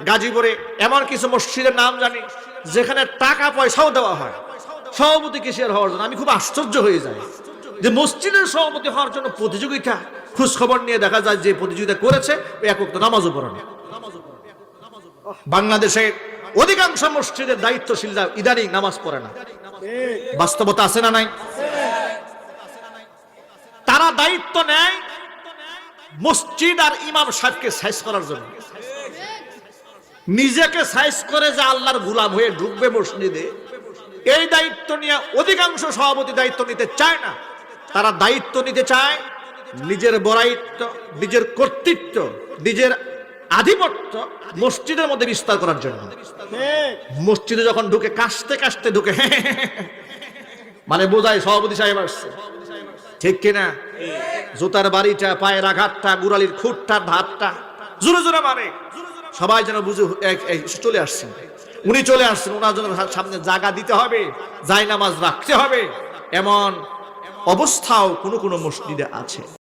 গাজীপুরে এমন কিছু মসজিদের নাম জানি যেখানে টাকা পয়সাও দেওয়া হয় সভাপতি কিসের হওয়ার জন্য। আমি খুব আশ্চর্য হয়ে যাই যে মসজিদের সভাপতি হওয়ার জন্য প্রতিযোগিতা, খোঁজ খবর নিয়ে দেখা যায় যে প্রতিযোগিতা করেছে ওই এক ওয়াক্ত নামাজও পড়ে না। বাংলাদেশের অধিকাংশ মসজিদের দায়িত্বশীলরা ইদানিং নামাজ পড়ে না। বাস্তবতা আছে না নাই? তারা দায়িত্ব নেয় মসজিদ আর ইমাম সাহেবকে সাইজ করার জন্য, নিজেকে সাইজ করে যে আল্লাহর গোলাম হয়ে ঢুকবে মসজিদে, এই দায়িত্ব নিয়ে অধিকাংশ সভাপতি দায়িত্ব নিতে চায় না। তারা দায়িত্ব নিতে চায় নিজের বড়াইত্ব, নিজের কর্তৃত্ব, নিজের আধিপত্য মসজিদের মধ্যে বিস্তার করার জন্য। মসজিদে যখন ঢুকে কাশতে কাশতে ঢুকে মানে বোঝায় সভাপতি সাহেব আসছে, ঠিক কিনা? জুতার বাড়িটা, পায়ের আঘাতটা, গুড়ালির খুঁটটা, ধাতটা জোরে জোরে মারে, সবাই যেন বুঝে চলে আসছেন, উনি চলে আসছেন, ওনার জন্য সামনে জায়গা দিতে হবে, জায়নামাজ রাখতে হবে, এমন অবস্থাও কোনো কোনো মসজিদে আছে।